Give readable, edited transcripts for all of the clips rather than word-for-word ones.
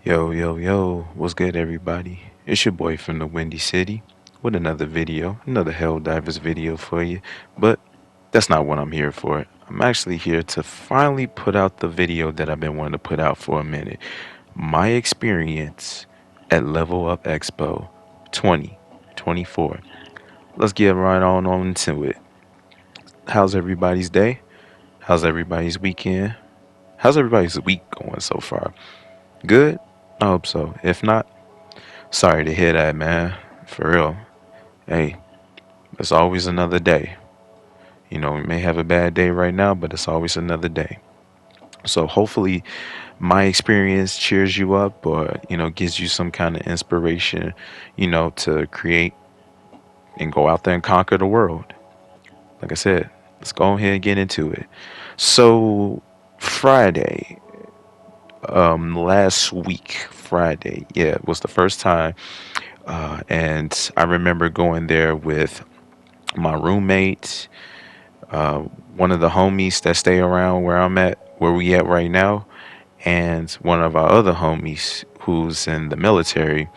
Yo, yo, yo, what's good, everybody? It's your boy from the Windy City with another video, another Helldivers video for you. But that's not what I'm here for. I'm actually here to finally put out the video that I've been wanting to put out for a minute. My experience at Level Up Expo 2024. Let's get right on into it. How's everybody's day? How's everybody's weekend? How's everybody's week going so far? Good? I hope so. If not, sorry to hear that, man. For real. Hey, it's always another day. You know, we may have a bad day right now, but it's always another day. So hopefully my experience cheers you up or, gives you some kind of inspiration, to create and go out there and conquer the world. Like I said, let's go ahead and get into it. So Friday, last week, Friday, yeah, was the first time. And I remember going there with my roommate, uh, one of the homies that stay around where we at right now, and one of our other homies who's in the military.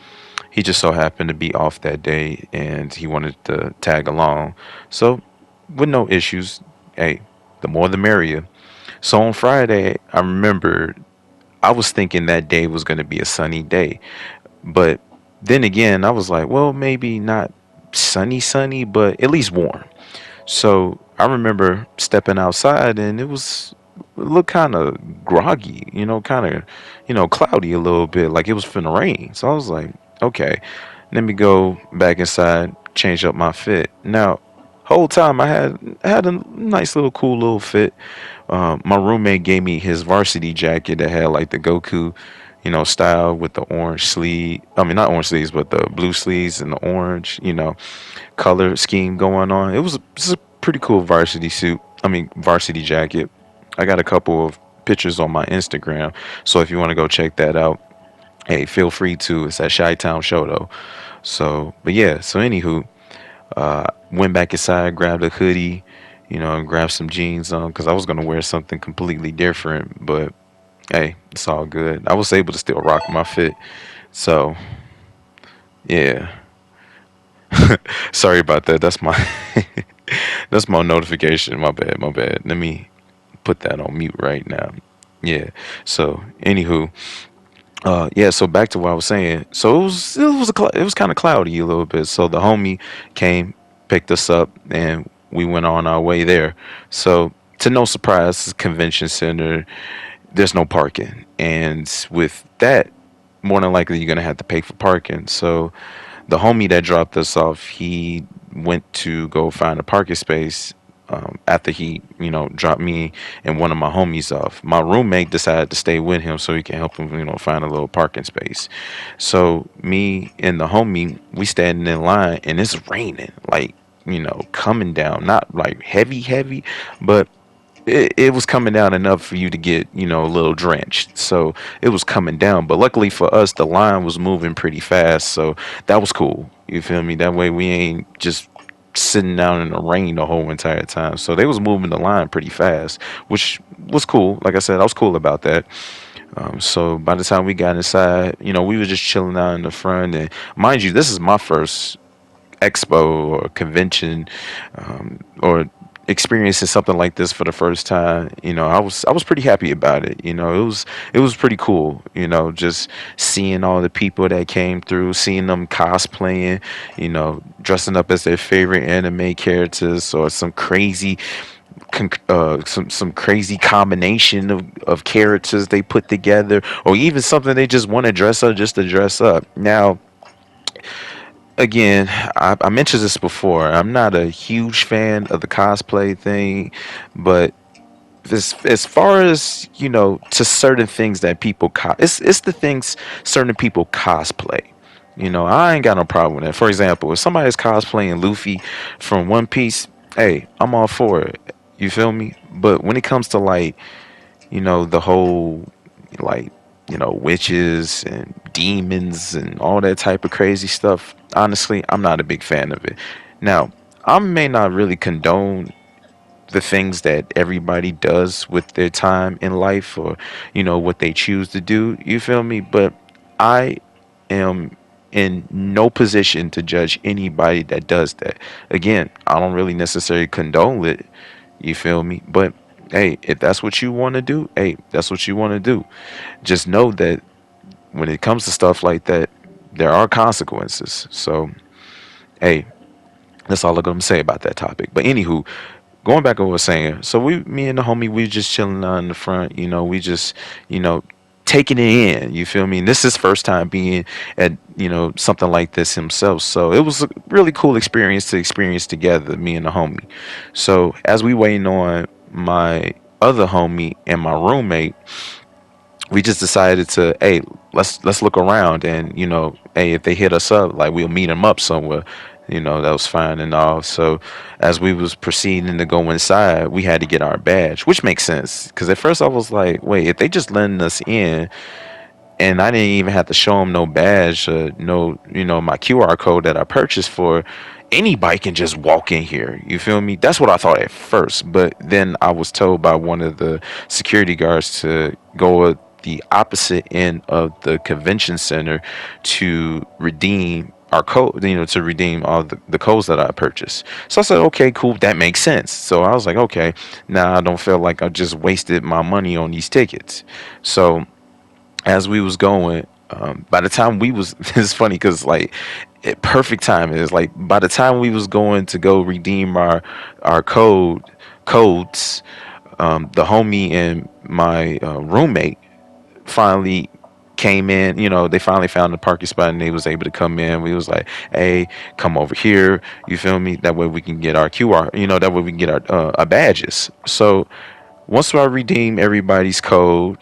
He just so happened to be off that day, and he wanted to tag along. So, with no issues, hey, the more the merrier. So on Friday, I remember I was thinking that day was going to be a sunny day, but then again, I was like, well, maybe not sunny, but at least warm. So I remember stepping outside and it looked kind of groggy, kind of, cloudy a little bit, like it was finna rain. So I was like, okay, let me go back inside, change up my fit. Now, whole time I had a nice little cool little fit. My roommate gave me his varsity jacket that had like the Goku, style with the orange sleeve. I mean, not orange sleeves, but the blue sleeves and the orange, color scheme going on. It was a pretty cool varsity suit. I mean, varsity jacket. I got a couple of pictures on my Instagram, so if you want to go check that out, hey, feel free to. It's at Chi Town Show though. So, but yeah. So anywho, went back inside, grabbed a hoodie, and grabbed some jeans on because I was gonna wear something completely different. But hey, it's all good. I was able to still rock my fit. So yeah. Sorry about that. That's my that's my notification. My bad. My bad. Let me put that on mute right now. Yeah. So, anywho, yeah. So back to what I was saying. So it was kind of cloudy a little bit. So the homie came, picked us up, and we went on our way there. So to no surprise, convention center. There's no parking, and with that, more than likely you're gonna have to pay for parking. So the homie that dropped us off, he went to go find a parking space after he, dropped me and one of my homies off. My roommate decided to stay with him so he can help him, find a little parking space. So me and the homie, we standing in line and it's raining, like, coming down, not like heavy, but it was coming down enough for you to get, a little drenched. So it was coming down. But luckily for us, the line was moving pretty fast. So that was cool. You feel me? That way we ain't just sitting down in the rain the whole entire time. So they was moving the line pretty fast, which was cool. Like I said, I was cool about that. So by the time we got inside, we were just chilling out in the front. And mind you, this is my first expo or convention, or experiencing something like this for the first time. I was pretty happy about it. It was pretty cool, just seeing all the people that came through, seeing them cosplaying, dressing up as their favorite anime characters or some crazy some crazy combination of characters they put together, or even something they just want to dress up just to dress up. Now, again, I mentioned this before. I'm not a huge fan of the cosplay thing, but as far as to certain things that it's the things certain people cosplay. I ain't got no problem with that. For example, if somebody's cosplaying Luffy from One Piece, hey, I'm all for it. You feel me? But when it comes to like, the whole like, witches and demons and all that type of crazy stuff, honestly, I'm not a big fan of it. Now, I may not really condone the things that everybody does with their time in life, or what they choose to do, you feel me? But I am in no position to judge anybody that does that. Again, I don't really necessarily condone it. You feel me? But hey, if that's what you want to do, hey, that's what you want to do. Just know that when it comes to stuff like that, there are consequences. So, hey, that's all I'm gonna say about that topic. But anywho, going back to what I was saying, so me and the homie, we just chilling out in the front. We just, you know, taking it in. You feel me? And this is his first time being at, something like this himself. So it was a really cool experience to experience together, me and the homie. So as we waiting on my other homie and my roommate, we just decided to, hey, let's look around, and hey, if they hit us up, like, we'll meet them up somewhere. That was fine and all. So as we was proceeding to go inside, we had to get our badge, which makes sense, because at first I was like, wait, if they just letting us in and I didn't even have to show them no badge, no, my QR code that I purchased for, anybody can just walk in here. You feel me? That's what I thought at first, but then I was told by one of the security guards to go at the opposite end of the convention center to redeem our code, to redeem all the codes that I purchased. So I said, okay, cool, that makes sense. So I was like, okay, now I don't feel like I just wasted my money on these tickets. So as we was going, by the time we was, it's funny because, like, perfect time is like, by the time we was going to go redeem our codes, the homie and my roommate finally came in. They finally found a parking spot and they was able to come in. We was like, hey, come over here, you feel me, that way we can get our QR, that way we can get our badges. So once I redeem everybody's code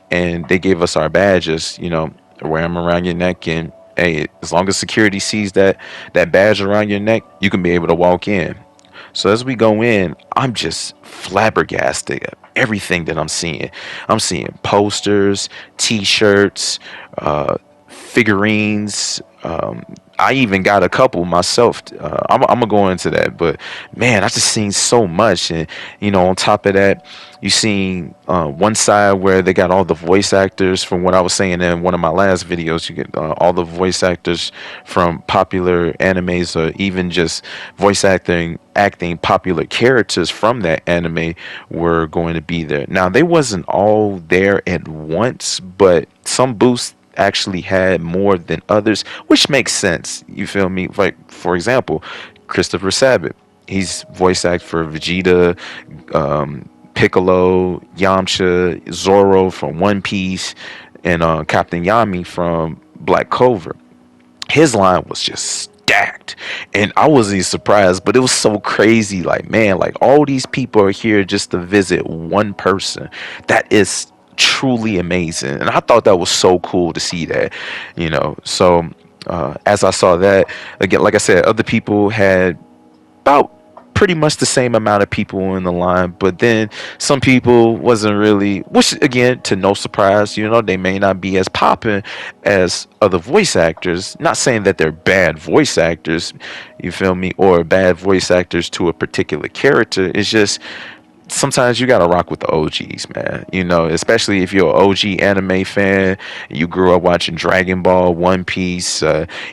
and they gave us our badges, wear them around your neck, and hey, as long as security sees that badge around your neck, you can be able to walk in. So as we go in, I'm just flabbergasted at everything that I'm seeing. I'm seeing posters, T-shirts, figurines. I even got a couple myself. I'm gonna go into that, but man, I just seen so much, and on top of that, you seen one side where they got all the voice actors from what I was saying in one of my last videos. You get all the voice actors from popular animes, or even just voice acting popular characters from that anime were going to be there. Now they wasn't all there at once, but some booths actually had more than others, which makes sense. You feel me? Like, for example, Christopher Sabat. He's voice act for Vegeta, Piccolo, Yamcha, Zoro from One Piece, and Captain Yami from Black Clover. His line was just stacked, and I wasn't surprised, but it was so crazy. Like, man, like, all these people are here just to visit one person. That is truly amazing, and I thought that was so cool to see that. So as I saw that, again, like I said, other people had about pretty much the same amount of people in the line, but then some people wasn't really, which again, to no surprise, they may not be as popping as other voice actors. Not saying that they're bad voice actors, you feel me, or bad voice actors to a particular character. It's just sometimes you gotta rock with the OGs, man. Especially if you're an OG anime fan, you grew up watching Dragon Ball, One Piece,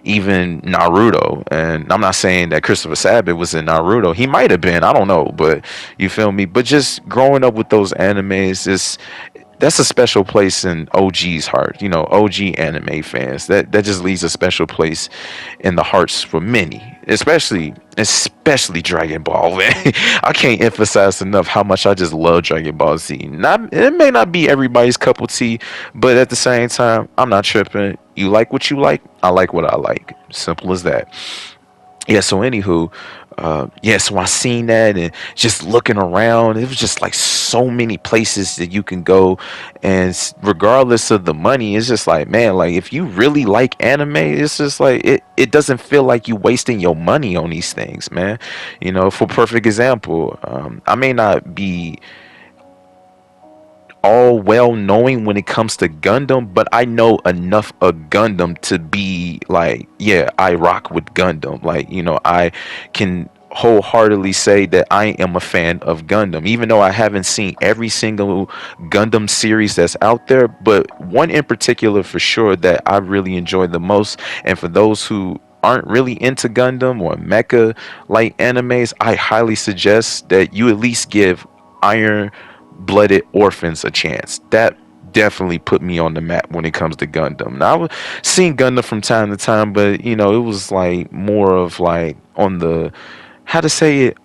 even Naruto. And I'm not saying that Christopher Sabat was in Naruto. He might have been, I don't know, but you feel me. But just growing up with those animes is, that's a special place in OG's heart. OG anime fans. That just leaves a special place in the hearts for many, especially Dragon Ball. Man, I can't emphasize enough how much I just love Dragon Ball Z. Not, it may not be everybody's cup of tea, but at the same time, I'm not tripping. You like what you like. I like what I like. Simple as that. Yeah, so anywho, yeah, so I seen that and just looking around, it was just like so many places that you can go, and regardless of the money, it's just like, man, like, if you really like anime, it's just like, it doesn't feel like you wasting your money on these things, man. For perfect example, I may not be all well knowing when it comes to Gundam, but I know enough of Gundam to be like, yeah, I rock with Gundam. Like, I can wholeheartedly say that I am a fan of Gundam, even though I haven't seen every single Gundam series that's out there. But one in particular, for sure, that I really enjoy the most, and for those who aren't really into Gundam or mecha like animes, I highly suggest that you at least give Iron Blooded Orphans a chance. That definitely put me on the map when it comes to Gundam. Now I was seeing Gundam from time to time, but it was like more of like on the, how to say it,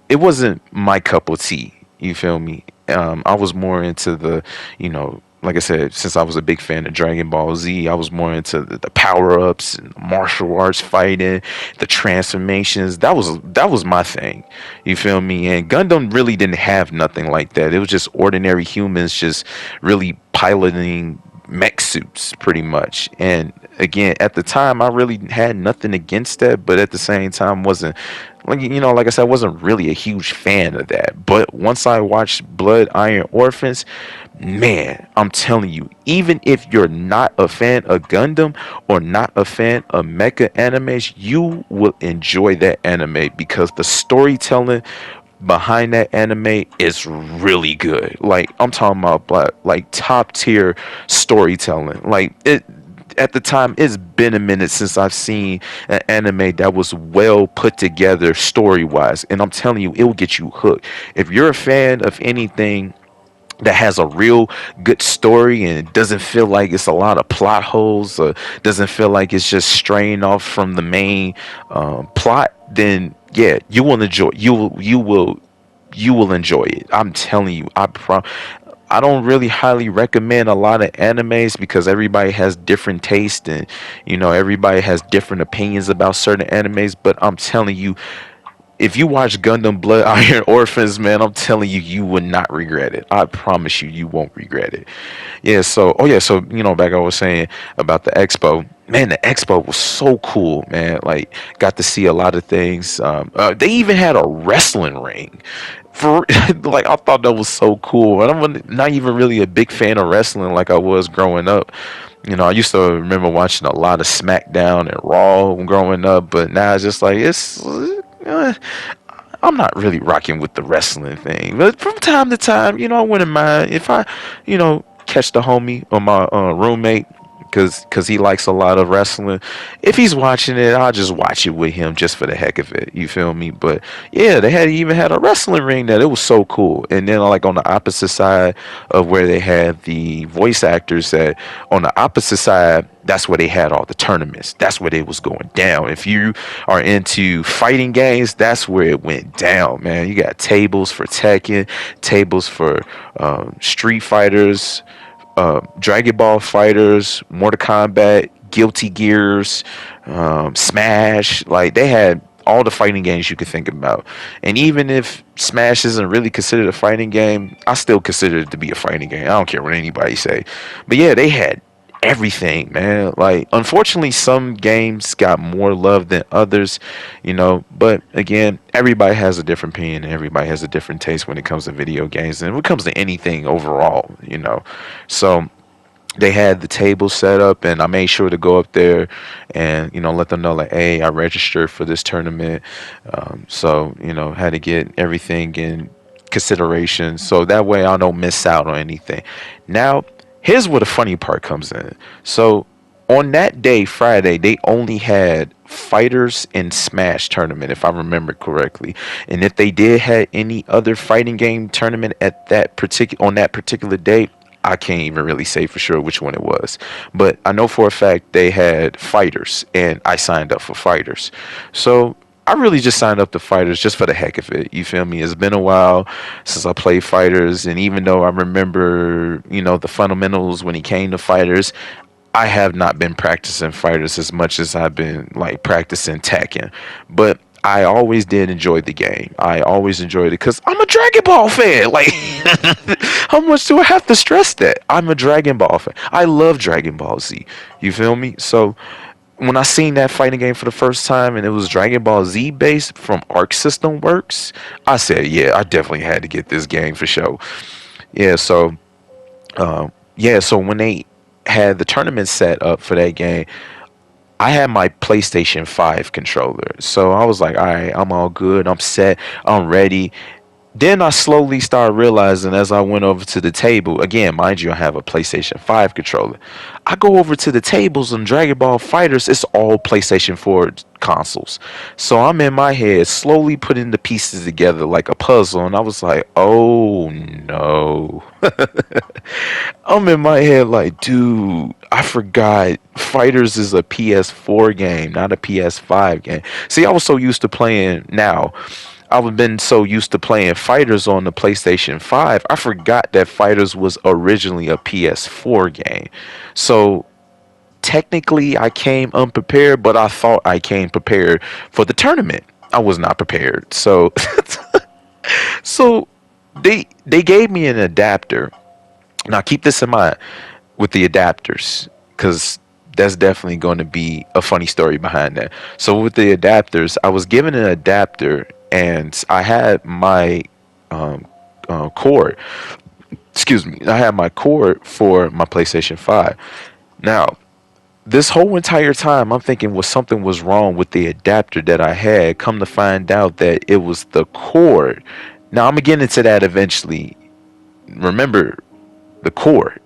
it wasn't my cup of tea. You feel me? I was more into the, like I said, since I was a big fan of Dragon Ball Z, I was more into the power ups and the martial arts fighting, the transformations. That was my thing. You feel me? And Gundam really didn't have nothing like that. It was just ordinary humans just really piloting mech suits pretty much. And again, at the time I really had nothing against that, but at the same time wasn't, like I said, I wasn't really a huge fan of that. But once I watched Blood Iron Orphans, man, I'm telling you, even if you're not a fan of Gundam or not a fan of mecha animes, you will enjoy that anime because the storytelling behind that anime is really good. Like I'm talking about like top tier storytelling. Like it, at the time, it's been a minute since I've seen an anime that was well put together story wise, and I'm telling you, it will get you hooked. If you're a fan of anything that has a real good story and it doesn't feel like it's a lot of plot holes, or doesn't feel like it's just straying off from the main plot, then yeah, you will enjoy. You will enjoy it. I'm telling you. I don't really highly recommend a lot of animes because everybody has different taste, and everybody has different opinions about certain animes. But I'm telling you, if you watch Gundam Blood Iron Orphans, man, I'm telling you, you would not regret it. I promise you, you won't regret it. Yeah, so back I was saying about the expo. Man, the expo was so cool, man. Like, got to see a lot of things. They even had a wrestling ring. For like, I thought that was so cool. And not even really a big fan of wrestling like I was growing up. I used to remember watching a lot of SmackDown and Raw growing up, but now it's just like I'm not really rocking with the wrestling thing. But from time to time, I wouldn't mind if I, catch the homie or my roommate, because he likes a lot of wrestling. If he's watching it, I'll just watch it with him just for the heck of it. You feel me? But yeah, they had even had a wrestling ring that it was so cool. And then like on the opposite side of where they had the voice actors, that on the opposite side, that's where they had all the tournaments. That's where it was going down. If you are into fighting games, that's where it went down, man. You got tables for Tekken, tables for Street Fighters, Dragon Ball Fighters, Mortal Kombat, Guilty Gears, Smash. Like they had all the fighting games you could think about. And even if Smash isn't really considered a fighting game, I still consider it to be a fighting game. I don't care what anybody say. But yeah, they had everything, man. Like unfortunately some games got more love than others, but again, everybody has a different opinion and everybody has a different taste when it comes to video games and when it comes to anything overall. So they had the table set up, and I made sure to go up there and let them know like, hey, I registered for this tournament. So had to get everything in consideration so that way I don't miss out on anything. Now here's where the funny part comes in. So on that day, Friday, they only had fighters and Smash tournament, if I remember correctly. And if they did had any other fighting game tournament at that particular on that particular day, I can't even really say for sure which one it was. But I know for a fact they had fighters, and I signed up for fighters. So I really just signed up to fighters just for the heck of it. You feel me? It's been a while since I played fighters, and even though I remember, the fundamentals when he came to fighters, I have not been practicing fighters as much as I've been like practicing Tekken. But I always did enjoy the game. I always enjoyed it because I'm a Dragon Ball fan. Like, how much do I have to stress that? I'm a Dragon Ball fan. I love Dragon Ball Z. You feel me? So when I seen that fighting game for the first time and it was Dragon Ball Z based from Arc System Works, I said, yeah, I definitely had to get this game for sure. Yeah, so yeah, so when they had the tournament set up for that game, I had my PlayStation 5 controller. So I was like, all right, I'm all good. I'm set. I'm ready. Then I slowly started realizing as I went over to the table, again, mind you, I have a PlayStation 5 controller. I go over to the tables and Dragon Ball Fighters, it's all PlayStation 4 consoles. So I'm in my head slowly putting the pieces together like a puzzle, and I was like, oh no. I'm in my head like, dude, I forgot Fighters is a PS4 game, not a PS5 game. See, I was so used to playing now. I've been so used to playing Fighters on the PlayStation 5, I forgot that Fighters was originally a PS4 game. So technically, I came unprepared, but I thought I came prepared for the tournament. I was not prepared. So, so they gave me an adapter. Now keep this in mind with the adapters, because that's definitely going to be a funny story behind that. So with the adapters, I was given an adapter, and I had my um, cord. Excuse me, I had my cord for my PlayStation 5. Now, this whole entire time, I'm thinking was something was wrong with the adapter that I had. Come to find out that it was the cord. Now I'm gonna get into that eventually. Remember the cord.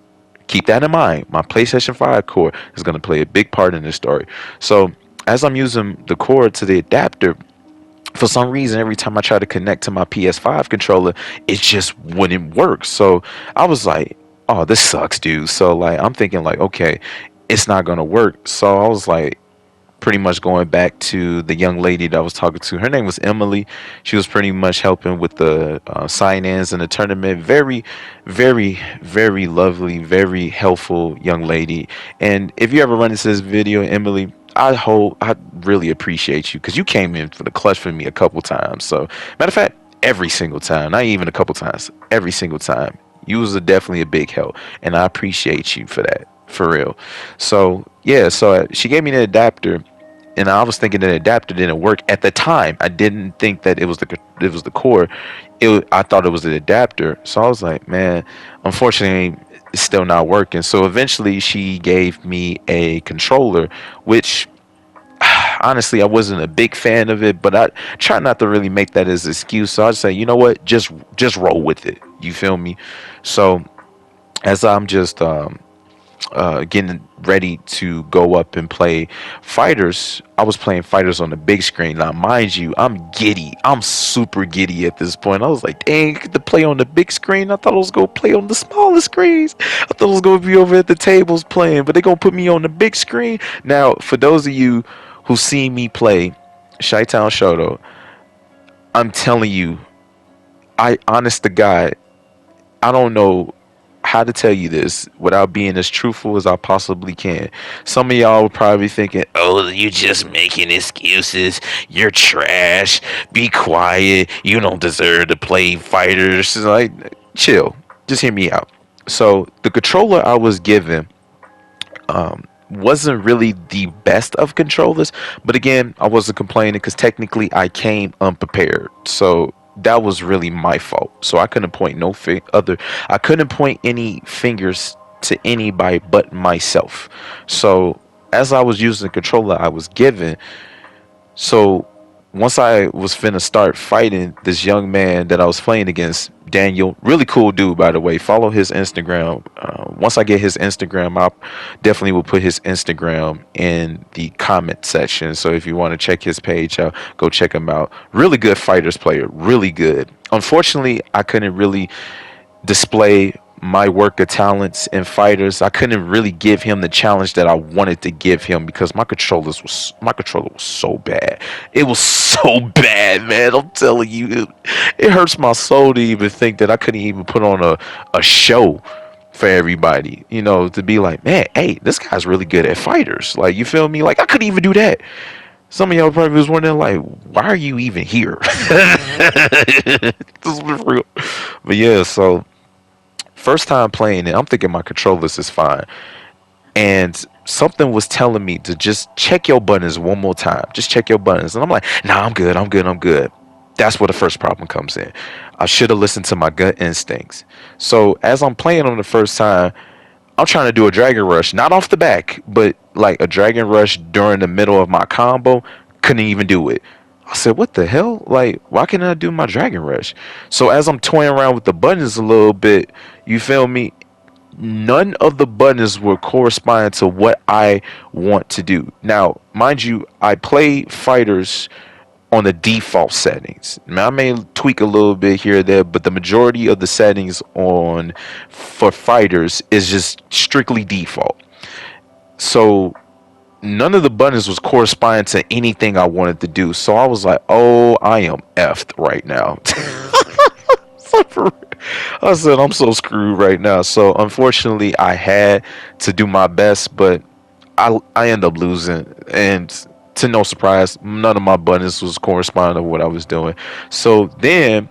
Keep that in mind. My PlayStation 5 cord is going to play a big part in this story. So, as I'm using the cord to the adapter, for some reason, every time I try to connect to my PS5 controller, it just wouldn't work. So, I was like, oh, this sucks, dude. So, like, I'm thinking, like, okay, it's not going to work. So, I was like, pretty much going back to the young lady that I was talking to. Her name was Emily. She was pretty much helping with the sign-ins in the tournament. Very, very, very lovely, very helpful young lady. And if you ever run into this video, Emily, I really appreciate you because you came in for the clutch for me a couple times. So, matter of fact, every single time, not even a couple times, every single time. You was definitely a big help, and I appreciate you for that, for real. So yeah, so she gave me the adapter, and I was thinking the adapter didn't work at the time. I didn't think that it was the core. I thought it was the adapter. So I was like, man, unfortunately, it's still not working. So eventually, she gave me a controller, which honestly I wasn't a big fan of it, but I try not to really make that as an excuse. So I say, you know what, just roll with it. You feel me? So as I'm just getting ready to go up and play Fighters, I was playing Fighters on the big screen. Now, mind you, I'm giddy. I'm super giddy at this point. I was like, dang, to play on the big screen. I thought I was going to play on the smaller screens. I thought I was going to be over at the tables playing, but they're going to put me on the big screen. Now, for those of you who see me play Chi-Town Shoto, I'm telling you, I honest to God, I don't know how to tell you this without being as truthful as I possibly can. Some of y'all are probably thinking, "Oh, you just making excuses. You're trash. Be quiet. You don't deserve to play fighters." It's like, chill. Just hear me out. So the controller I was given wasn't really the best of controllers, but again, I wasn't complaining because technically I came unprepared. So that was really my fault. So I couldn't point no other. I couldn't point any fingers to anybody but myself. So as I was using the controller I was given, so once I was finna start fighting this young man that I was playing against, Daniel, really cool dude by the way. Follow his Instagram. Once I get his Instagram, I definitely will put his Instagram in the comment section. So if you want to check his page out, go check him out. Really good fighters player, really good. Unfortunately, I couldn't really display my work of talents and fighters. I couldn't really give him the challenge that I wanted to give him because my controller was so bad. It was so bad, man. I'm telling you, it hurts my soul to even think that I couldn't even put on a show for everybody. You know, to be like, man, hey, this guy's really good at fighters. Like, you feel me? Like, I couldn't even do that. Some of y'all probably was wondering, like, why are you even here? This is real. But yeah, so first time playing it, I'm thinking my controllers is fine. And something was telling me to just check your buttons one more time. Just check your buttons. And I'm like, nah, I'm good. I'm good. I'm good. That's where the first problem comes in. I should have listened to my gut instincts. So as I'm playing on the first time, I'm trying to do a dragon rush, not off the back, but like a dragon rush during the middle of my combo. Couldn't even do it. I said, what the hell? Like, why can't I do my dragon rush? So as I'm toying around with the buttons a little bit, you feel me? None of the buttons were corresponding to what I want to do. Now, mind you, I play fighters on the default settings. Now, I may tweak a little bit here or there, but the majority of the settings on for fighters is just strictly default. So none of the buttons was corresponding to anything I wanted to do. So I was like, oh, I am effed right now. I said, I'm so screwed right now. So unfortunately, I had to do my best, but I end up losing. And to no surprise, none of my buttons was corresponding to what I was doing. So then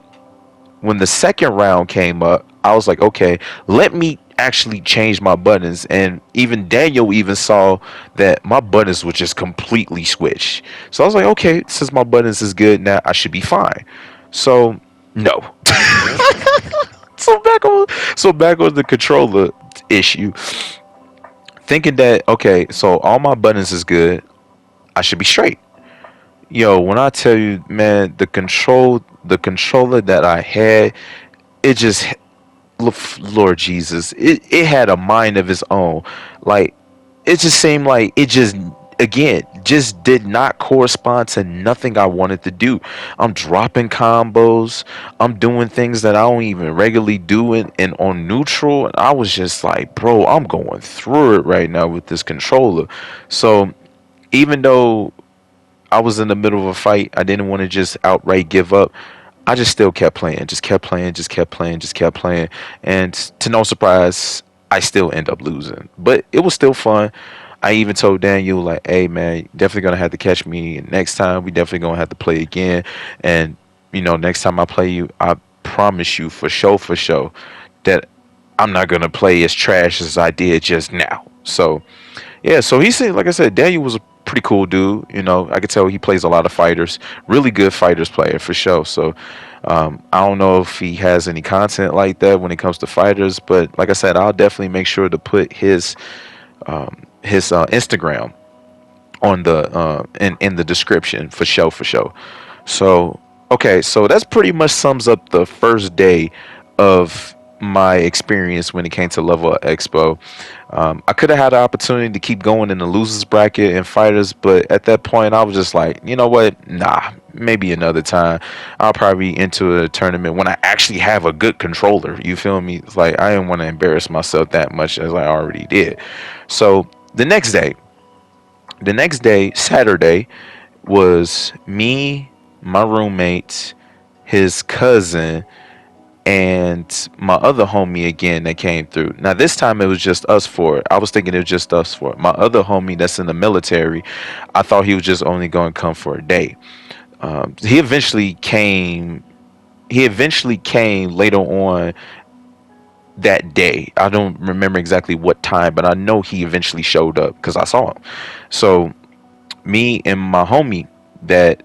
when the second round came up, I was like, okay, let me actually change my buttons. And even Daniel even saw that my buttons were just completely switched. So I was like, okay, since my buttons is good now, I should be fine. So no. so back on so back on the controller issue. Thinking that okay, so all my buttons is good, I should be straight. Yo, when I tell you, man, the controller that I had, it just Lord Jesus, it had a mind of its own. Like it just seemed like it just again just did not correspond to nothing I wanted to do. I'm dropping combos, I'm doing things that I don't even regularly do and on neutral. And I was just like, bro, I'm going through it right now with this controller. So even though I was in the middle of a fight, I didn't want to just outright give up. I just still kept playing, just kept playing, just kept playing, just kept playing. And to no surprise, I still end up losing. But it was still fun. I even told Daniel, like, hey, man, definitely going to have to catch me next time. We definitely going to have to play again. And, you know, next time I play you, I promise you for sure, that I'm not going to play as trash as I did just now. So, yeah, so he said, like I said, Daniel was a pretty cool dude. You know, I could tell he plays a lot of fighters, really good fighters player for sure. So I don't know if he has any content like that when it comes to fighters, but like I said, I'll definitely make sure to put his Instagram on the in the description for sure, for sure. So okay, so that's pretty much sums up the first day of my experience when it came to Level Up Expo. I could have had the opportunity to keep going in the losers bracket and fighters, but at that point, I was just like, you know what? Nah, maybe another time. I'll probably into a tournament when I actually have a good controller. You feel me? It's like I didn't want to embarrass myself that much as I already did. So the next day, Saturday, was me, my roommate, his cousin, and my other homie again that came through. Now this time it was just us four. I was thinking it was just us four. My other homie that's in the military, I thought he was just only going to come for a day. He eventually came. He eventually came later on that day. I don't remember exactly what time, but I know he eventually showed up because I saw him. So me and my homie that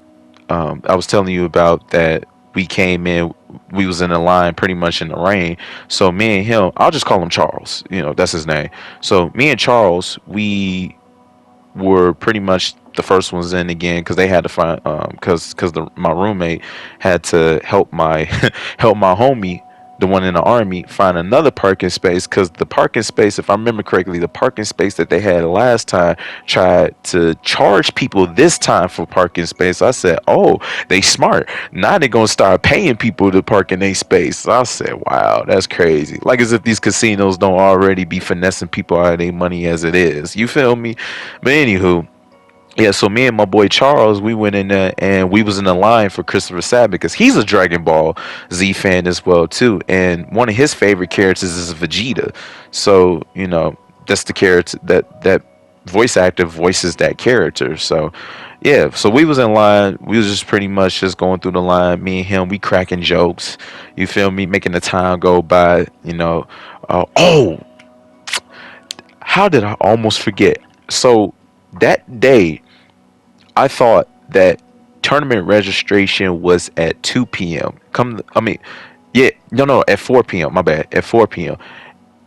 I was telling you about that we came in, we was in a line pretty much in the rain. So me and him, I'll just call him Charles. You know, that's his name. So me and Charles, we were pretty much the first ones in again because they had to find because my roommate had to help my help my homie, the one in the army, find another parking space because the parking space, if I remember correctly, the parking space that they had last time tried to charge people this time for parking space. I said, oh, they smart. Now they're gonna start paying people to park in their space. I said, wow, that's crazy. Like as if these casinos don't already be finessing people out of their money as it is. You feel me? But anywho, yeah, so me and my boy Charles, we went in there and we was in the line for Christopher Sabat because he's a Dragon Ball Z fan as well too, and one of his favorite characters is Vegeta. So you know that's the character that voice actor voices that character. So yeah, so we was in line. We was just pretty much just going through the line. Me and him, we cracking jokes. You feel me? Making the time go by. You know. Oh, how did I almost forget? So that day I thought that tournament registration was at 2 p.m. Yeah, no, at 4 p.m. My bad, at 4 p.m.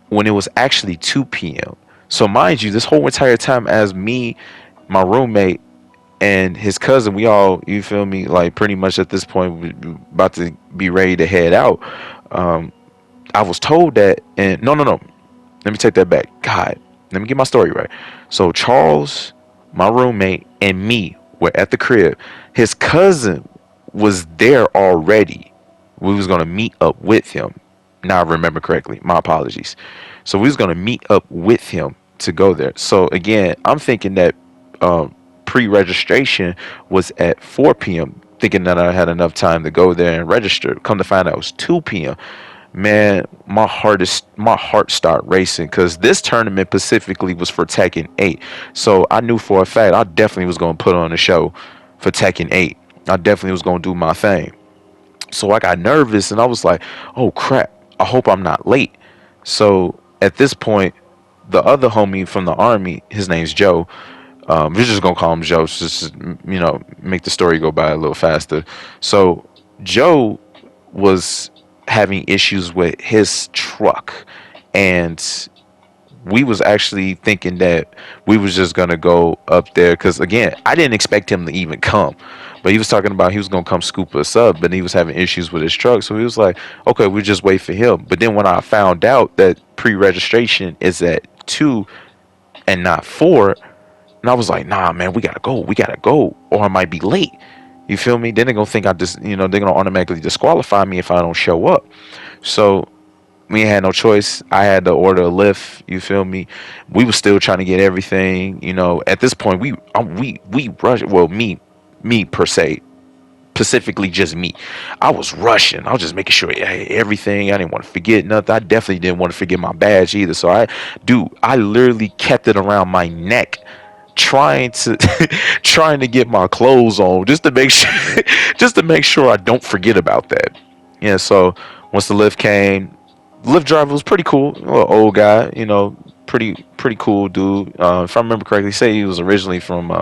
when it was actually 2 p.m. So mind you, this whole entire time, as me, my roommate, and his cousin, we all, you feel me, like pretty much at this point we about to be ready to head out. Um, I was told that, and no, no, no. Let me take that back. God, let me get my story right. So Charles, my roommate, and me were at the crib. His cousin was there already. We was gonna meet up with him. Now I remember correctly. My apologies. So we was gonna meet up with him to go there. So again, I'm thinking that um, pre-registration was at 4 p.m. Thinking that I had enough time to go there and register. Come to find out it was 2 p.m. Man, my heart start racing because this tournament specifically was for Tekken 8. So I knew for a fact I definitely was gonna put on a show for Tekken 8. I definitely was gonna do my thing. So I got nervous and I was like, "Oh crap! I hope I'm not late." So at this point, the other homie from the army, his name's Joe. We're just gonna call him Joe, just make the story go by a little faster. So Joe was having issues with his truck, and we was actually thinking that we was just gonna go up there because again, I didn't expect him to even come, but he was talking about he was gonna come scoop us up, but he was having issues with his truck, so he was like, okay, we just wait for him. But then when I found out that pre-registration is at 2 and not 4, and I was like, nah, man, we gotta go, or I might be late. You feel me? Then they're gonna think I just, they're gonna automatically disqualify me if I don't show up. So we had no choice. I had to order a lift. You feel me? We was still trying to get everything. At this point, we rushed. Well, me per se, specifically just me. I was rushing. I was just making sure everything. I didn't want to forget nothing. I definitely didn't want to forget my badge either. So I literally kept it around my neck, trying to trying to get my clothes on just to make sure just to make sure I don't forget about that. Yeah, so once the lift came, the lift driver was pretty cool, a little old guy, pretty cool dude. If I remember correctly, say he was originally from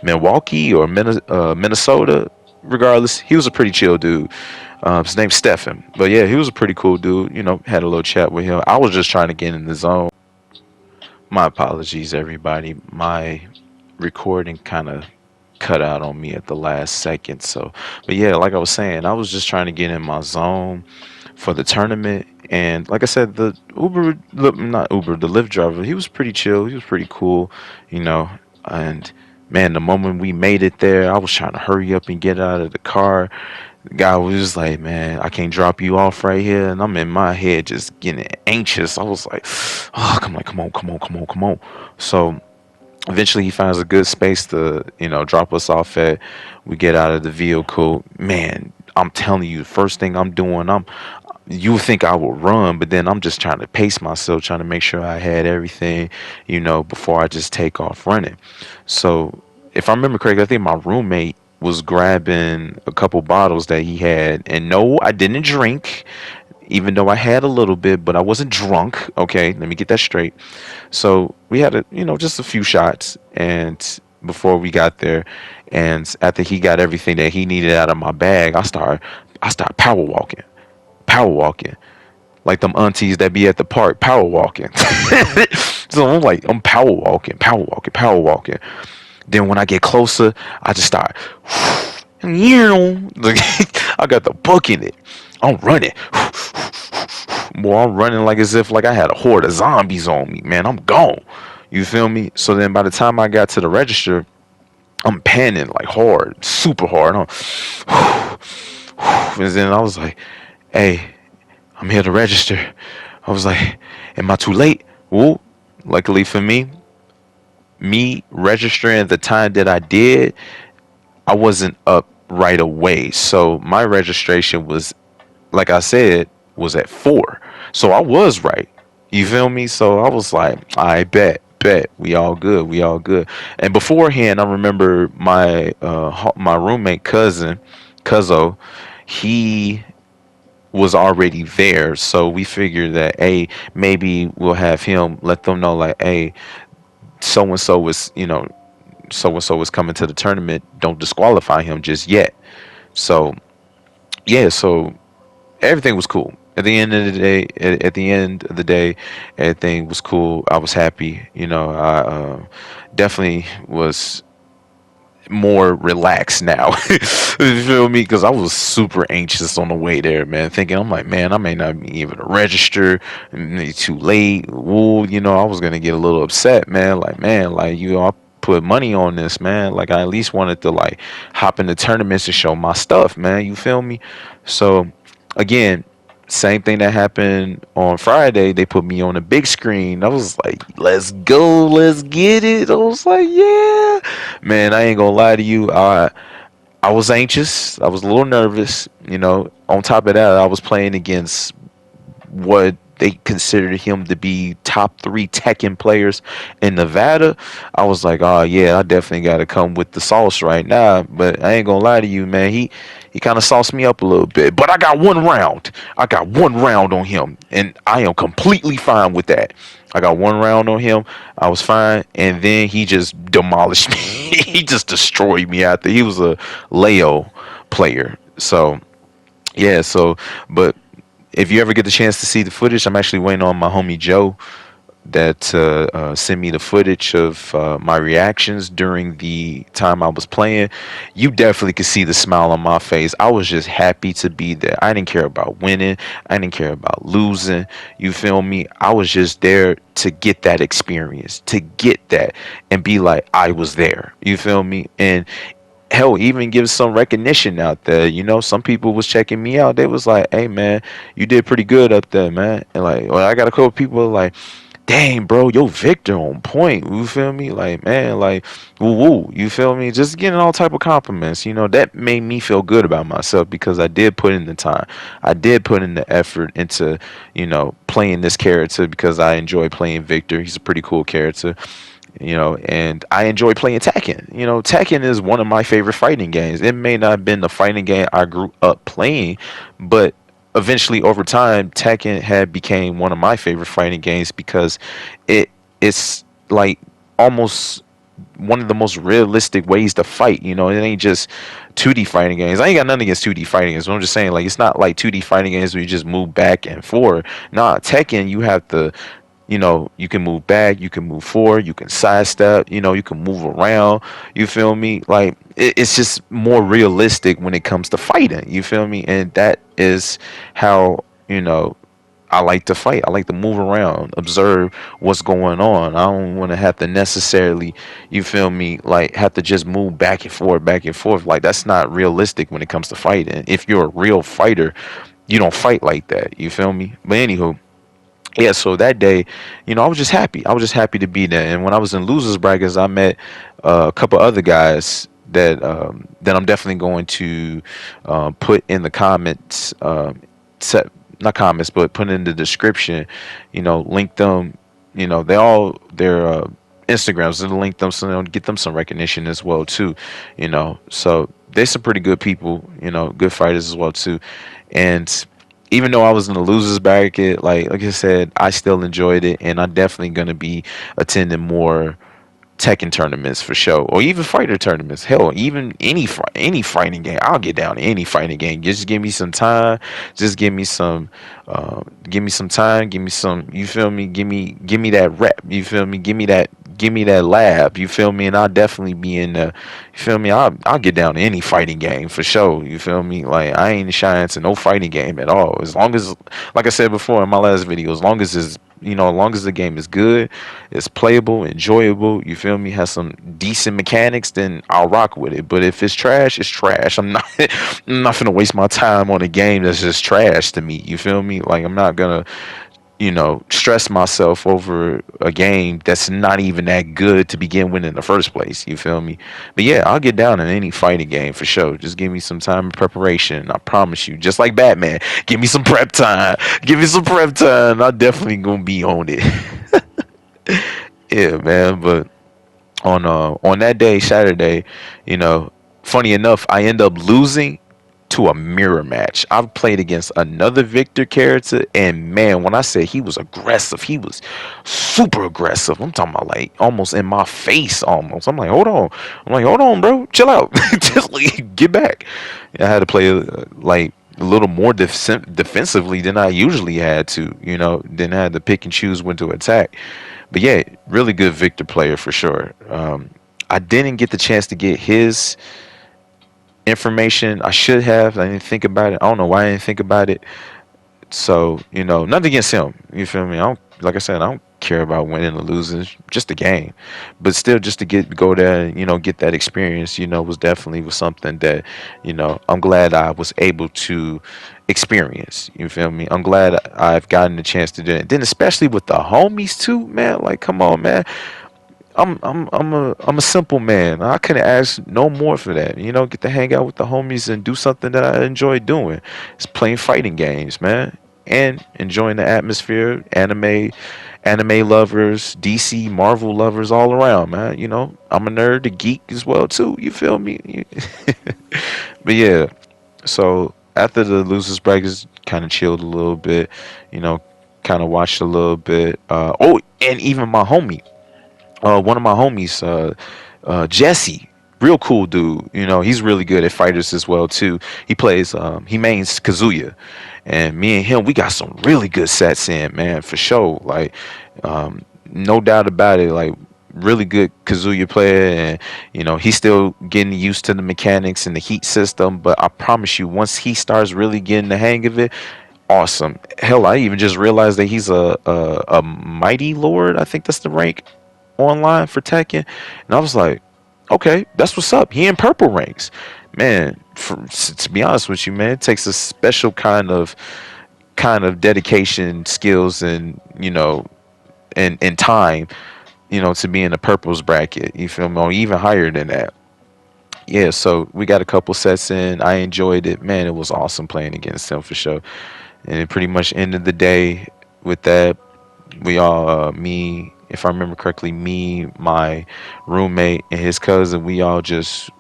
Milwaukee or Minnesota. Regardless, he was a pretty chill dude. His name's Stefan, but yeah, he was a pretty cool dude. Had a little chat with him. I was just trying to get in the zone. My apologies, everybody. My recording kind of cut out on me at the last second. So, but yeah, like I was saying, I was just trying to get in my zone for the tournament. And like I said, not Uber, the Lyft driver, he was pretty chill. He was pretty cool, you know. And man, the moment we made it there, I was trying to hurry up and get out of the car. The guy was just like, man, I can't drop you off right here. And I'm in my head just getting anxious. I was like, oh, come on, come on, come on, come on. So eventually he finds a good space to, drop us off at. We get out of the vehicle. Man, I'm telling you, the first thing I'm doing, you would think I would run, but then I'm just trying to pace myself, trying to make sure I had everything, before I just take off running. So if I remember correctly, I think my roommate was grabbing a couple bottles that he had. And no, I didn't drink, even though I had a little bit, but I wasn't drunk. Okay, let me get that straight. So we had just a few shots, and before we got there, and after he got everything that he needed out of my bag, I start power walking, like them aunties that be at the park, power walking. So I'm like, I'm power walking, power walking, power walking. Then when I get closer, I just start. Like, I got the book in it. I'm running. Boy, I'm running like as if like I had a horde of zombies on me. Man, I'm gone. You feel me? So then by the time I got to the register, I'm panning like hard, super hard. And then I was like, hey, I'm here to register. I was like, am I too late? Well, luckily for me registering at the time that I did, I wasn't up right away. So my registration was, like I said, was at 4. So I was right. You feel me? So I was like, I bet we all good, we all good. And beforehand, I remember my roommate Cuzzo, he was already there. So we figured that, hey, maybe we'll have him let them know like, hey, so and so was, so and so was coming to the tournament. Don't disqualify him just yet. So yeah, so everything was cool. at the end of the day, at the end of the day, everything was cool. I was happy. I definitely was more relaxed now. You feel me? Because I was super anxious on the way there, man. Thinking, I'm like, man, I may not be able to register. Too late. Woo, I was gonna get a little upset, man. Like, man, like I put money on this, man. Like, I at least wanted to like hop in the tournaments and show my stuff, man. You feel me? So, again, same thing that happened on Friday. They put me on the big screen. I was like, let's go, let's get it. I was like, yeah. Man, I ain't gonna lie to you. I was anxious. I was a little nervous. On top of that, I was playing against what they considered him to be top three Tekken players in Nevada. I was like, oh yeah, I definitely got to come with the sauce right now. But I ain't gonna lie to you, man. He kind of sauced me up a little bit. But I got one round. I got one round on him, and I am completely fine with that. I got one round on him. I was fine, and then he just demolished me. He just destroyed me out there. He was a Leo player, so yeah. So, but if you ever get the chance to see the footage, I'm actually waiting on my homie Joe that sent me the footage of my reactions during the time I was playing. You definitely could see the smile on my face. I was just happy to be there. I didn't care about winning. I didn't care about losing. You feel me? I was just there to get that experience, to get that and be like, I was there. You feel me? And hell, even give some recognition out there. Some people was checking me out. They was like, hey man, you did pretty good up there, man. And like, well, I got a couple people like, dang, bro, yo, Victor on point. You feel me? Like, man, like, woo woo. You feel me? Just getting all type of compliments. That made me feel good about myself because I did put in the time. I did put in the effort into, playing this character because I enjoy playing Victor. He's a pretty cool character. And I enjoy playing Tekken. Tekken is one of my favorite fighting games. It may not have been the fighting game I grew up playing, but eventually over time Tekken had became one of my favorite fighting games because it's like almost one of the most realistic ways to fight. It ain't just 2D fighting games. I ain't got nothing against 2D fighting games, but I'm just saying, like, it's not like 2D fighting games where you just move back and forth. Nah, Tekken, you have to, you can move back, you can move forward, you can sidestep, you can move around. You feel me? Like, it's just more realistic when it comes to fighting. You feel me? And that is how, I like to fight. I like to move around, observe what's going on. I don't want to have to necessarily, you feel me, like have to just move back and forth, back and forth. Like, that's not realistic when it comes to fighting. If you're a real fighter, you don't fight like that. You feel me? But anywho, yeah, so that day, I was just happy. I was just happy to be there. And when I was in losers brackets, I met a couple other guys that I'm definitely going to put in the comments, set not comments, but put in the description. Link them. They all their Instagrams and link them so get them some recognition as well too. So they're some pretty good people. Good fighters as well too, and even though I was in the losers bracket, like I said, I still enjoyed it, and I'm definitely gonna be attending more Tekken tournaments for sure, or even fighter tournaments. Hell, even any fighting game, I'll get down to any fighting game. Just give me some time. Just give me some time. Give me some. You feel me? Give me that rep. You feel me? Give me that lab. You feel me? And I'll definitely be in the. You feel me? I'll get down to any fighting game for sure. You feel me? Like, I ain't shying to no fighting game at all. As long as, like I said before in my last video, as long as it's, as long as the game is good, it's playable, enjoyable, you feel me, has some decent mechanics, then I'll rock with it. But if it's trash, it's trash. I'm not gonna waste my time on a game that's just trash to me. You feel me? Like, I'm not gonna, stress myself over a game that's not even that good to begin with in the first place. You feel me? But yeah, I'll get down in any fighting game for sure. Just give me some time of preparation. I promise you. Just like Batman, give me some prep time. Give me some prep time. I'm definitely gonna be on it. Yeah, man. But on that day, Saturday, you know, funny enough, I end up losing to a mirror match. I've played against another Victor character, and man, when I say he was aggressive, he was super aggressive. I'm talking about like almost in my face, almost. I'm like, hold on. I'm like, hold on, bro, chill out, just like, get back. I had to play like a little more defensively than I usually had to. Didn't have to pick and choose when to attack. But yeah, really good Victor player for sure. I didn't get the chance to get his information. I should have. I didn't think about it. I don't know why I didn't think about it. So, nothing against him. You feel me? Like I said, I don't care about winning or losing. It's just a game. But still, just to go there and, get that experience, was something that, I'm glad I was able to experience. You feel me? I'm glad I've gotten the chance to do it. Then especially with the homies too, man. Like, come on, man. I'm a simple man. I couldn't ask no more for that. Get to hang out with the homies and do something that I enjoy doing. It's playing fighting games, man, and enjoying the atmosphere. Anime lovers, DC, Marvel lovers all around, man. I'm a nerd, a geek as well too. You feel me? But yeah, so after the losers brackets, kind of chilled a little bit. You know, kind of watched a little bit. Oh, and even my homie one of my homies, Jesse, real cool dude. He's really good at fighters as well too. He mains Kazuya, and me and him, we got some really good sets in, man, for sure. Like, no doubt about it. Like, really good Kazuya player, and he's still getting used to the mechanics and the heat system. But I promise you, once he starts really getting the hang of it, awesome. Hell, I even just realized that he's a mighty lord. I think that's the rank online for Tekken, and I was like, okay, that's what's up. He in purple ranks, man. To be honest with you, man, it takes a special kind of dedication, skills, and and time, to be in the purples bracket. You feel me? Or even higher than that. Yeah, so we got a couple sets in. I enjoyed it, man. It was awesome playing against him for sure. And it pretty much ended the day with that. We all, me, if I remember correctly, me, my roommate, and his cousin, we all just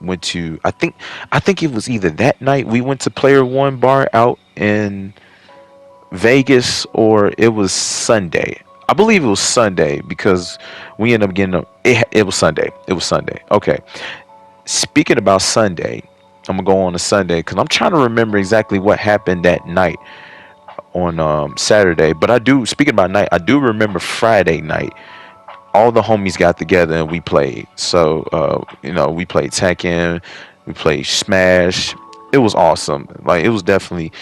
went to. I think it was either that night we went to Player One bar out in Vegas, or it was Sunday. I believe it was Sunday because we ended up getting it. It was Sunday. It was Sunday. Okay. Speaking about Sunday, I'm gonna go on to Sunday because I'm trying to remember exactly what happened that night on Saturday. But I do, speaking about night, I do remember Friday night. All the homies got together and we played. So we played Tekken, we played Smash. It was awesome. Like, it was definitely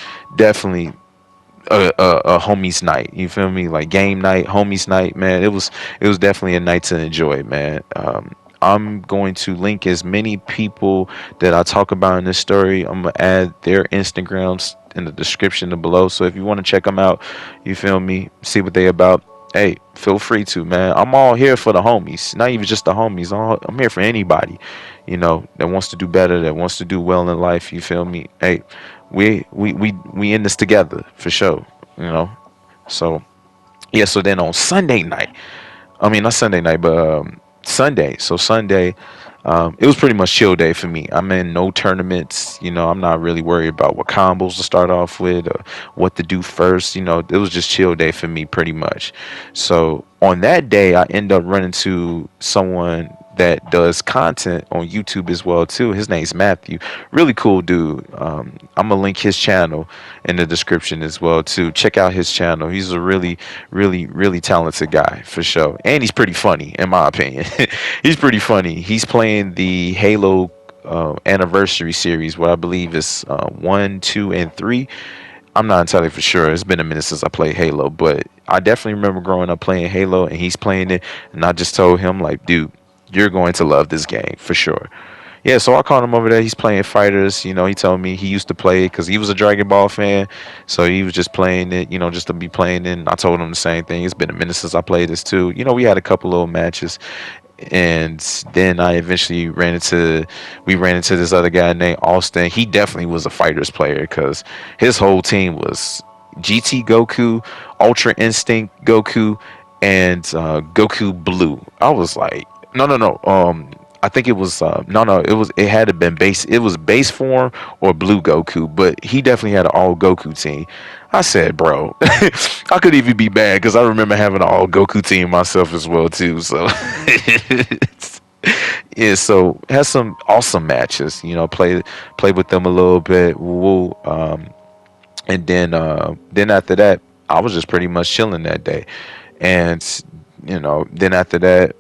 a homies night. You feel me? Like, game night, homies night, man. It was definitely a night to enjoy, man. I'm going to link as many people that I talk about in this story. I'm gonna add their Instagrams in the description below. So if you want to check them out, you feel me? See what they about. Hey, feel free to, man. I'm all here for the homies. Not even just the homies. I'm here for anybody, that wants to do better, that wants to do well in life. You feel me? Hey, we in this together for sure. You know. So yeah. So then on Sunday night, I mean, not Sunday night, but Sunday. So Sunday, it was pretty much chill day for me. I'm in no tournaments. I'm not really worried about what combos to start off with or what to do first. It was just chill day for me pretty much. So on that day, I end up running to someone that does content on YouTube as well too. His name's Matthew. Really cool dude. I'm gonna link his channel in the description as well too. Check out his channel. He's a really, really, really talented guy for sure, and he's pretty funny in my opinion. He's pretty funny. He's playing the Halo anniversary series, what I believe is 1, 2, and 3. I'm not entirely for sure. It's been a minute since I played Halo, but I definitely remember growing up playing Halo, and he's playing it, and I just told him like, dude, you're going to love this game for sure. Yeah, so I called him over there. He's playing fighters. He told me he used to play it because he was a Dragon Ball fan. So he was just playing it, just to be playing it. And I told him the same thing. It's been a minute since I played this too. We had a couple little matches, and then we ran into this other guy named Austin. He definitely was a fighters player because his whole team was GT Goku, Ultra Instinct Goku, and Goku Blue. I was like, no. I think it was no. It had to been base. It was base form or Blue Goku, but he definitely had an all Goku team. I said, bro, I could even be bad because I remember having an all Goku team myself as well too. So Yeah, so has some awesome matches. You know, play with them a little bit. Woo. And then after that, I was just pretty much chilling that day. And then after that,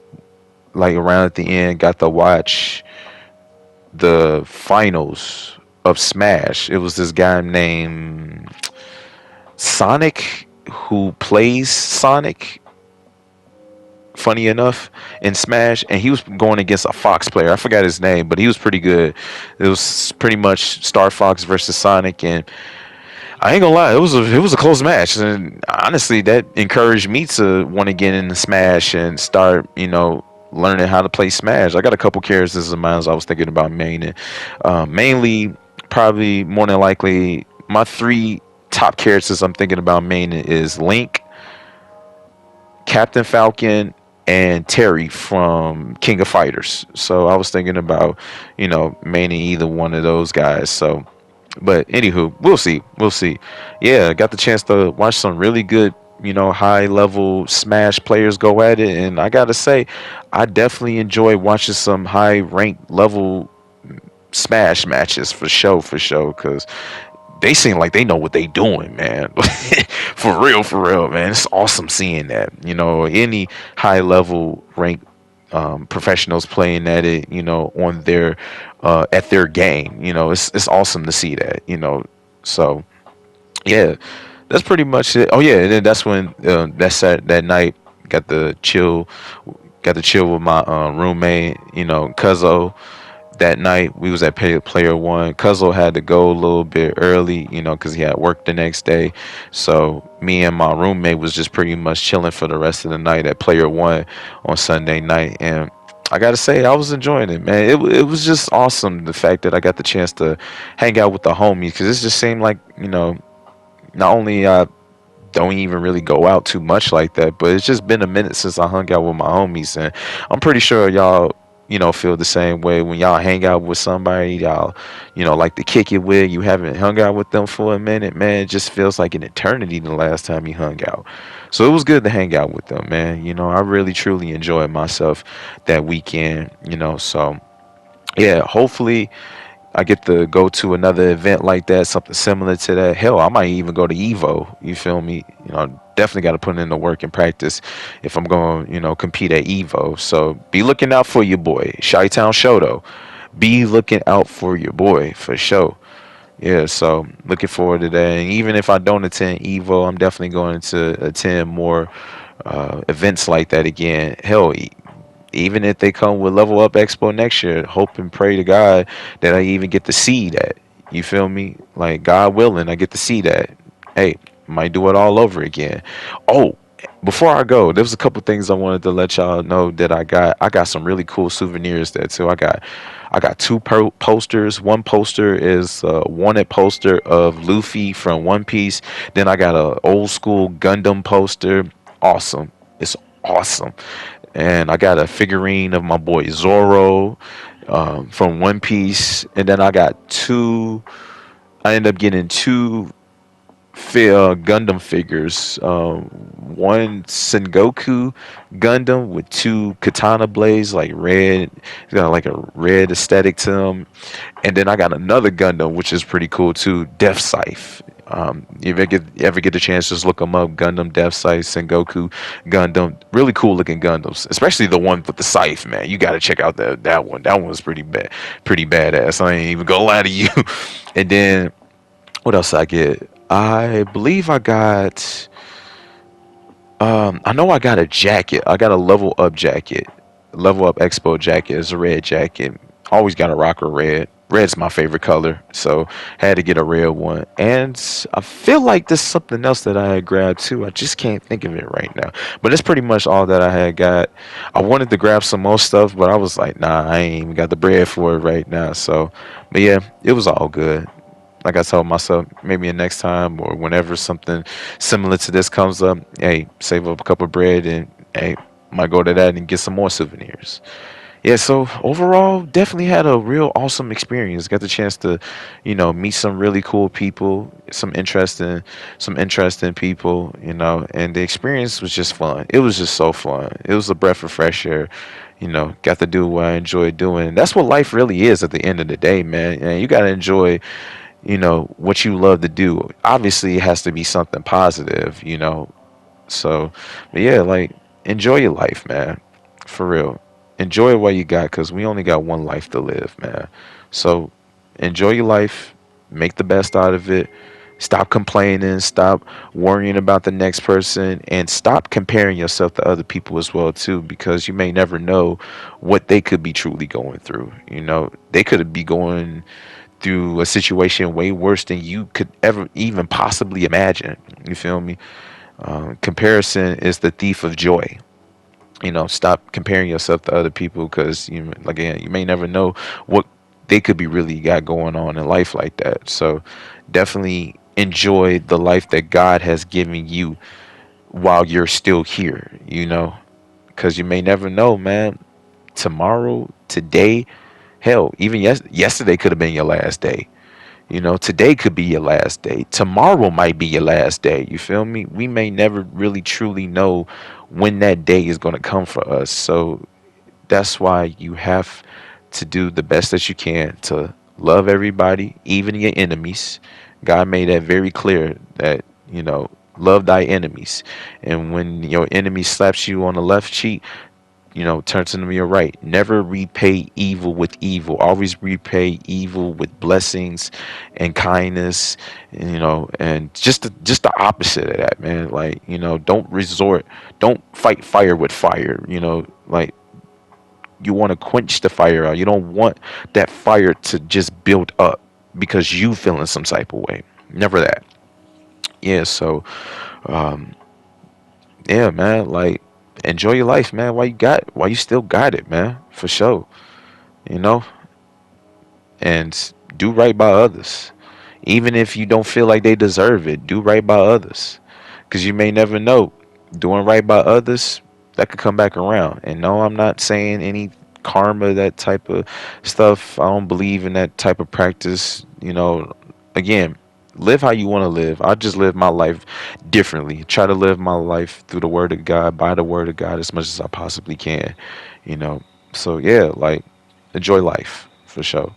like around at the end, got to watch the finals of Smash. It was this guy named Sonic who plays Sonic, funny enough, in Smash, and he was going against a Fox player. I forgot his name, but he was pretty good. It was pretty much Star Fox versus Sonic, and I ain't gonna lie, it was a close match, and honestly, that encouraged me to want to get into Smash and start, learning how to play Smash. I got a couple characters of mine I was thinking about maining. Mainly, probably more than likely, my three top characters I'm thinking about maining is Link, Captain Falcon, and Terry from King of Fighters. So I was thinking about, maining either one of those guys. So, but anywho, we'll see. We'll see. Yeah, got the chance to watch some really good, high level Smash players go at it, and I gotta say, I definitely enjoy watching some high rank level Smash matches for sure, for sure. Because they seem like they know what they doing, man. For real, man. It's awesome seeing that. Any high level rank professionals playing at it, on their at their game. It's awesome to see that. So yeah, that's pretty much it. Oh yeah, and then that's when that night got to chill with my roommate, Cuzzo. That night we was at player one. Cuzzo had to go a little bit early, because he had work the next day. So me and my roommate was just pretty much chilling for the rest of the night at player one on Sunday night, and I gotta say I was enjoying it, man. It was just awesome the fact that I got the chance to hang out with the homies, because it just seemed like not only don't even really go out too much like that, but it's just been a minute since I hung out with my homies, and I'm pretty sure y'all, feel the same way when y'all hang out with somebody y'all, like to kick it with. You haven't hung out with them for a minute, man. It just feels like an eternity the last time you hung out. So it was good to hang out with them, man. I really truly enjoyed myself that weekend. So yeah, hopefully I get to go to another event like that, something similar to that. Hell, I might even go to Evo. You feel me? Definitely got to put in the work and practice if I'm going, compete at Evo. So be looking out for your boy, Chi-Town Shoto. Be looking out for your boy for sure. Yeah, so looking forward to that. And even if I don't attend Evo, I'm definitely going to attend more events like that again. Hell, even if they come with Level Up Expo next year, hope and pray to God that I even get to see that. You feel me? Like God willing, I get to see that. Hey, might do it all over again. Oh, before I go, there was a couple things I wanted to let y'all know that I got. I got some really cool souvenirs there too. I got two posters. One poster is a wanted poster of Luffy from One Piece. Then I got a old school Gundam poster. Awesome. It's awesome. And I got a figurine of my boy Zoro from One Piece, and then I got two. I ended up getting two Gundam figures. One Sengoku Gundam with two katana blades, like red. It's got like a red aesthetic to them. And then I got another Gundam, which is pretty cool too, Death Scythe. You ever get the chance, just look them up. Gundam Death Scythe, Sengoku Gundam, really cool looking Gundams, especially the one with the scythe. Man, you got to check out that one. That one was pretty badass. I ain't even gonna lie to you. And then what else I get? I believe I got. I know I got a jacket. I got a Level Up jacket. Level Up Expo jacket. It's a red jacket. Always got to rock a red. Red's my favorite color, so had to get a red one. And I feel like there's something else that I had grabbed too. I just can't think of it right now. But that's pretty much all that I had got. I wanted to grab some more stuff, but I was like, nah, I ain't even got the bread for it right now. So, but yeah, it was all good. Like I told myself, maybe next time or whenever something similar to this comes up, hey, save up a couple of bread and hey, might go to that and get some more souvenirs. Yeah, so overall, definitely had a real awesome experience. Got the chance to, meet some really cool people, some interesting people, and the experience was just fun. It was just so fun. It was a breath of fresh air. Got to do what I enjoy doing. That's what life really is at the end of the day, man. And you got to enjoy, what you love to do. Obviously, it has to be something positive. So, but yeah, like enjoy your life, man. For real. Enjoy it while you got, because we only got one life to live, man. So enjoy your life. Make the best out of it. Stop complaining. Stop worrying about the next person, and stop comparing yourself to other people as well too, because you may never know what they could be truly going through. They could be going through a situation way worse than you could ever even possibly imagine. You feel me? Comparison is the thief of joy. Stop comparing yourself to other people, because again, you may never know what they could be really got going on in life like that. So definitely enjoy the life that God has given you while you're still here, because you may never know, man. Tomorrow, today, hell, even yesterday could have been your last day. Today could be your last day. Tomorrow might be your last day. You feel me? We may never really truly know when that day is going to come for us. So that's why you have to do the best that you can to love everybody, even your enemies. God made that very clear that, love thy enemies. And when your enemy slaps you on the left cheek, turn to them your right. Never repay evil with evil. Always repay evil with blessings and kindness. And just the opposite of that, man. Like, don't fight fire with fire. Like, you want to quench the fire out. You don't want that fire to just build up because you feeling some type of way. Never that. Yeah. So, um, yeah, man. Like, enjoy your life, man. While you still got it, man. For sure. You know, and do right by others. Even if you don't feel like they deserve it, do right by others. Because you may never know. Doing right by others, that could come back around. And no, I'm not saying any karma, that type of stuff. I don't believe in that type of practice. Again, live how you want to live. I just live my life differently. Try to live my life through the word of God, by the word of God, as much as I possibly can. You know, so yeah, like, enjoy life for sure.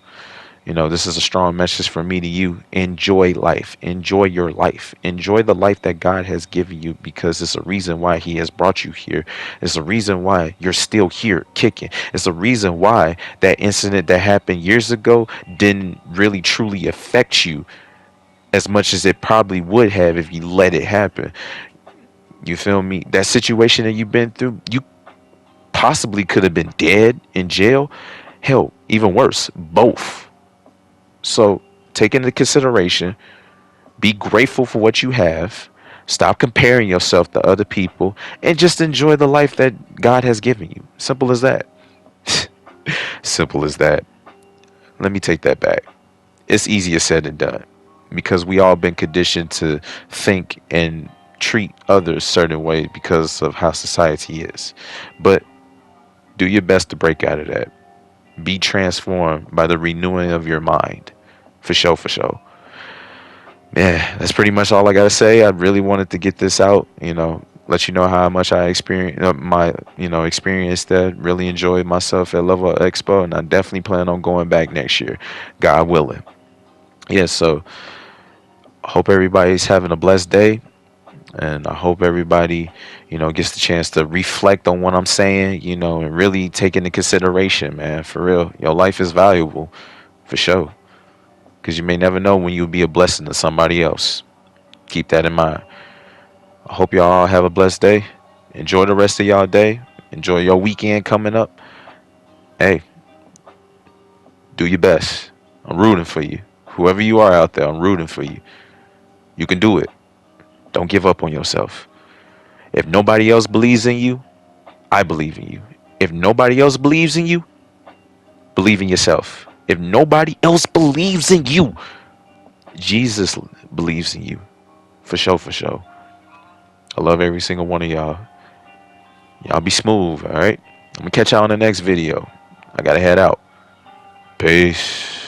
This is a strong message from me to you. Enjoy life. Enjoy your life. Enjoy the life that God has given you, because it's a reason why He has brought you here. It's a reason why you're still here kicking. It's a reason why that incident that happened years ago didn't really truly affect you as much as it probably would have if you let it happen. You feel me? That situation that you've been through, you possibly could have been dead in jail. Hell, even worse, both. So take into consideration, be grateful for what you have, stop comparing yourself to other people, and just enjoy the life that God has given you. Simple as that. Simple as that. Let me take that back. It's easier said than done, because we all been conditioned to think and treat others certain ways because of how society is. But do your best to break out of that. Be transformed by the renewing of your mind. For sure, for sure. Yeah, that's pretty much all I gotta say. I really wanted to get this out, let you know how much I experienced experienced that. Really enjoyed myself at Lvl Up Expo, and I definitely plan on going back next year, God willing. Yeah, so I hope everybody's having a blessed day, and I hope everybody, gets the chance to reflect on what I'm saying, and really take into consideration, man. For real, your life is valuable, for sure, because you may never know when you'll be a blessing to somebody else. Keep that in mind. I hope y'all all have a blessed day. Enjoy the rest of y'all day. Enjoy your weekend coming up. Hey, do your best. I'm rooting for you. Whoever you are out there, I'm rooting for you. You can do it. Don't give up on yourself. If nobody else believes in you, I believe in you. If nobody else believes in you, believe in yourself. If nobody else believes in you, Jesus believes in you. For sure, for sure. I love every single one of y'all. Y'all be smooth, all right? I'm going to catch y'all on the next video. I gotta head out. Peace.